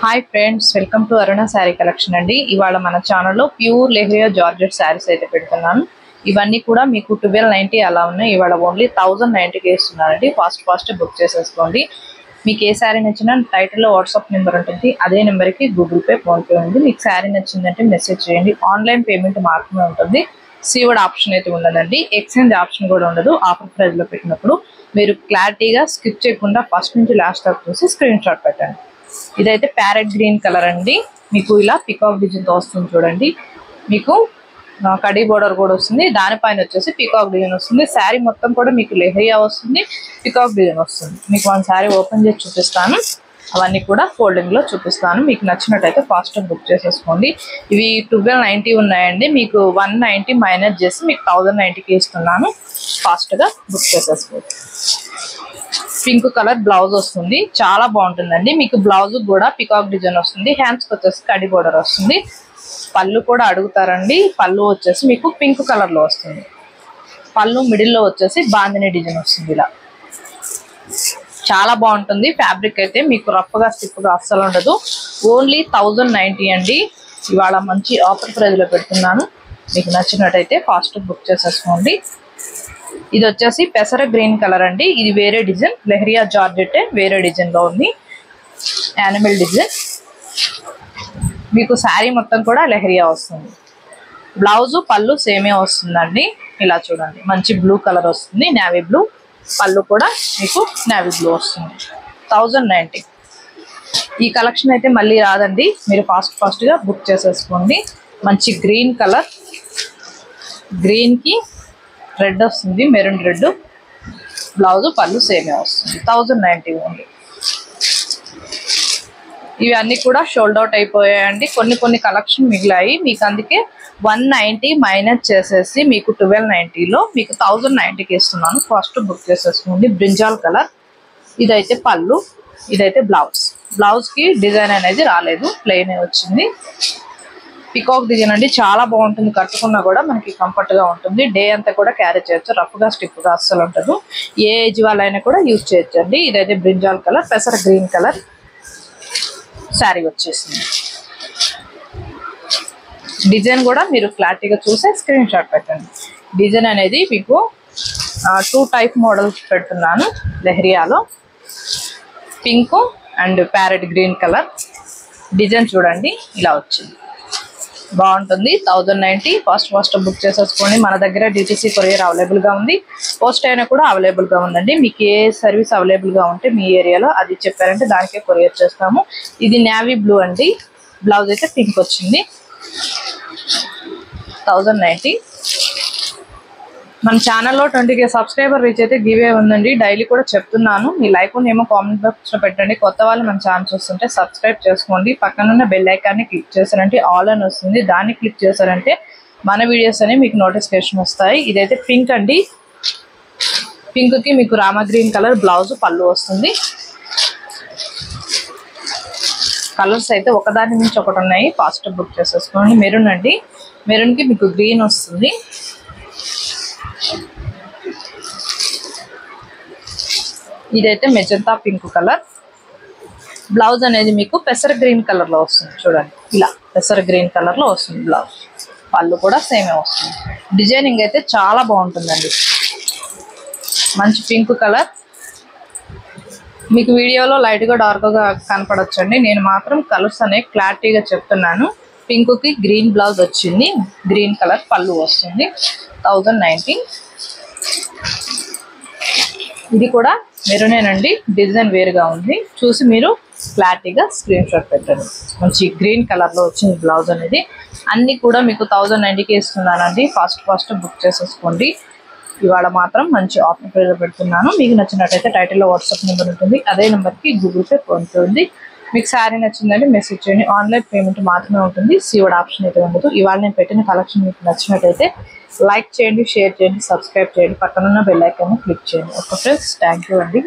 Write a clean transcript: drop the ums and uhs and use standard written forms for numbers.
Hi friends, welcome to Aruna sari collection అండి. ఇవాళ మన ఛానల్లో ప్యూర్ లెహరియా జార్జెట్ శారీస్ అయితే పెడుతున్నాను. ఇవన్నీ కూడా మీకు 1290 అలా ఉన్నాయి. ఇవాళ ఓన్లీ 1090కి ఇస్తున్నానండి. ఫాస్ట్ బుక్ చేసేసుకోండి. మీకు ఏ శారీ నచ్చినా టైటిల్లో వాట్సాప్ నెంబర్ ఉంటుంది. అదే నెంబర్కి గూగుల్ పే, ఫోన్పే ఉంది. మీకు శారీ నచ్చిందంటే మెసేజ్ చేయండి. ఆన్లైన్ పేమెంట్ మాత్రమే ఉంటుంది. సీవర్డ్ ఆప్షన్ అయితే ఉండదండి. ఎక్స్చేంజ్ ఆప్షన్ కూడా ఉండదు. ఆఫర్ ప్రైస్లో పెట్టినప్పుడు మీరు క్లారిటీగా స్కిప్ చేయకుండా ఫస్ట్ నుంచి లాస్ట్ వరకు చూసి స్క్రీన్ షాట్ పెట్టండి. ఇదైతే ప్యారెట్ గ్రీన్ కలర్ అండి. మీకు ఇలా పికాక్ డిజైన్తో వస్తుంది చూడండి. మీకు కడీ బోర్డర్ కూడా వస్తుంది. దానిపైన వచ్చేసి పికాక్ డిజైన్ వస్తుంది. శారీ మొత్తం కూడా మీకు లెహరియా వస్తుంది, పికాక్ డిజైన్ వస్తుంది. మీకు వన్ శారీ ఓపెన్ చేసి చూపిస్తాను. అవన్నీ కూడా ఫోల్డింగ్లో చూపిస్తాను. మీకు నచ్చినట్టయితే ఫాస్ట్గా బుక్ చేసేసుకోండి. ఇవి 1290 ఉన్నాయండి. మీకు 190 మైనస్ చేసి మీకు 1090కి ఇస్తున్నాను. ఫాస్ట్గా బుక్ చేసేసుకోండి. పింక్ కలర్ బ్లౌజ్ వస్తుంది, చాలా బాగుంటుందండి. మీకు బ్లౌజ్ కూడా పికాక్ డిజైన్ వస్తుంది. హ్యాండ్స్కి వచ్చేసి కడి బోర్డర్ వస్తుంది. పళ్ళు కూడా అడుగుతారండి. పళ్ళు వచ్చేసి మీకు పింక్ కలర్ లో వస్తుంది. పళ్ళు మిడిల్లో వచ్చేసి బాందిని డిజైన్ వస్తుంది. ఇలా చాలా బాగుంటుంది. ఫ్యాబ్రిక్ అయితే మీకు రఫ్గా స్టిఫ్గా అస్సలు ఉండదు. ఓన్లీ 1090 అండి. ఇవాళ మంచి ఆఫర్ ప్రైస్ లో పెడుతున్నాను. మీకు నచ్చినట్టయితే ఫాస్ట్ బుక్ చేసేసుకోండి. ఇది వచ్చేసి పెసర గ్రీన్ కలర్ అండి. ఇది వేరే డిజైన్, లెహరియా జార్జెట్ వేరే డిజైన్ లో ఉంది. Animal design. మీకు శారీ మొత్తం కూడా లెహరియా వస్తుంది. బ్లౌజ్ పళ్ళు సేమే వస్తుందండి. ఇలా చూడండి, మంచి బ్లూ కలర్ వస్తుంది, నేవీ బ్లూ. పళ్ళు కూడా మీకు నేవీ బ్లూ వస్తుంది. 1090. ఈ కలెక్షన్ అయితే మళ్ళీ రాదండి. మీరు ఫాస్ట్గా బుక్ చేసేసుకోండి. మంచి గ్రీన్ కలర్, గ్రీన్కి రెడ్ వస్తుంది, మెరూన్ రెడ్. బ్లౌజ్ పళ్ళు సేమే వస్తుంది. 1090 ఉంది. ఇవి అన్నీ కూడా షోల్డ్ అవుట్ అయిపోయాయండి. కొన్ని కలెక్షన్ మిగిలాయి. మీకు అందుకే 190 మైనస్ చేసేసి మీకు 1290లో మీకు 1090కి ఇస్తున్నాను. ఫస్ట్ బుక్ చేసేసుకోండి. Brinjal colour. ఇదైతే పళ్ళు, ఇదైతే బ్లౌజ్. బ్లౌజ్కి డిజైన్ అనేది రాలేదు, ప్లెయిన్ వచ్చింది. పికాక్ డిజైన్ అండి, చాలా బాగుంటుంది. కట్టుకున్నా కూడా మనకి కంఫర్ట్గా ఉంటుంది. డే అంతా కూడా క్యారీ చేయొచ్చు. రఫ్గా స్టిఫ్గా అస్సలు ఉంటుంది. ఏ ఏజ్ వాళ్ళైనా కూడా యూజ్ చేయొచ్చు అండి. ఇదైతే బ్రింజాల్ కలర్, పెసర గ్రీన్ కలర్ శారీ వచ్చేసింది. డిజైన్ కూడా మీరు క్లారిటీగా చూసే స్క్రీన్ షాట్ పెట్టండి. డిజైన్ అనేది మీకు 2 టైప్ మోడల్స్ పెడుతున్నాను. లెహరియాలో pink and parrot green colour. Design చూడండి, ఇలా వచ్చింది. బాగుంటుంది. 1090. ఫాస్ట్ బుక్ చేసేసుకోండి. మన దగ్గర డిటిసి కొరియర్ అవైలబుల్గా ఉంది. పోస్ట్ అయినా కూడా అవైలబుల్గా ఉందండి. మీకు ఏ సర్వీస్ అవైలబుల్గా ఉంటే మీ ఏరియాలో అది చెప్పారంటే దానికే కొరియర్ చేస్తాము. ఇది నేవీ బ్లూ అండి. బ్లౌజ్ అయితే పింక్ వచ్చింది. 1090. మన ఛానల్లో 20K సబ్స్క్రైబర్ రీచ్ అయితే గివే ఉందండి. డైలీ కూడా చెప్తున్నాను. మీ లైక్ ఏమో కామెంట్ బాక్స్లో పెట్టండి. కొత్త వాళ్ళు మన ఛానల్ చూస్తుంటే సబ్స్క్రైబ్ చేసుకోండి. పక్కనున్న బెల్ ఐకాన్ని క్లిక్ చేశారంటే ఆల్ అని వస్తుంది. దాన్ని క్లిక్ చేశారంటే మన వీడియోస్ అనేవి మీకు నోటిఫికేషన్ వస్తాయి. ఇదైతే పింక్ అండి. పింక్కి మీకు రామా గ్రీన్ కలర్ బ్లౌజ్, పళ్ళు వస్తుంది. కలర్స్ అయితే ఒకదాని నుంచి ఒకటి ఉన్నాయి. ఫాస్ట్ బుక్ చేసేసుకోండి. మెరూన్ అండి. మెరూన్కి మీకు గ్రీన్ వస్తుంది. ఇదైతే మెజంతా పింక్ కలర్. బ్లౌజ్ అనేది మీకు పెసర గ్రీన్ కలర్ లో వస్తుంది. చూడండి, ఇలా పెసర గ్రీన్ కలర్ లో వస్తుంది బ్లౌజ్. పళ్ళు కూడా సేమే వస్తుంది. డిజైనింగ్ అయితే చాలా బాగుంటుందండి. మంచి పింక్ కలర్. మీకు వీడియోలో లైట్గా డార్క్గా కనపడొచ్చండి. నేను మాత్రం కలర్స్ అనేవి క్లారిటీగా చెప్తున్నాను. పింక్కి గ్రీన్ బ్లౌజ్ వచ్చింది. గ్రీన్ కలర్ పళ్ళు వస్తుంది. 1090. ఇది కూడా మెరూనేనండి. డిజైన్ వేరుగా ఉంది. చూసి మీరు క్లారిటీగా స్క్రీన్ షాట్ పెట్టండి. మంచి గ్రీన్ కలర్లో వచ్చింది బ్లౌజ్ అనేది. అన్నీ కూడా మీకు 1090కి ఇస్తున్నానండి. ఫాస్ట్ బుక్ చేసేసుకోండి. ఇవాళ మాత్రం మంచి ఆఫర్ ప్రైస్లో పెడుతున్నాను. మీకు నచ్చినట్టయితే టైటిల్లో వాట్సాప్ నెంబర్ ఉంటుంది. అదే నెంబర్కి గూగుల్ పే, ఫోన్పే ఉంది. మీకు శారీ నచ్చిందంటే మెసేజ్ చేయండి. ఆన్లైన్ పేమెంట్ మాత్రమే ఉంటుంది. సీవర్డ్ ఆప్షన్ అయితే ఉండదు. ఇవాళ నేను పెట్టిన కలెక్షన్ మీకు నచ్చినట్టయితే లైక్ చేయండి, షేర్ చేయండి, సబ్స్క్రైబ్ చేయండి. పక్కనున్న బెల్ ఐకాన్ క్లిక్ చేయండి. ఓకే ఫ్రెండ్స్, థ్యాంక్ యూ అండి.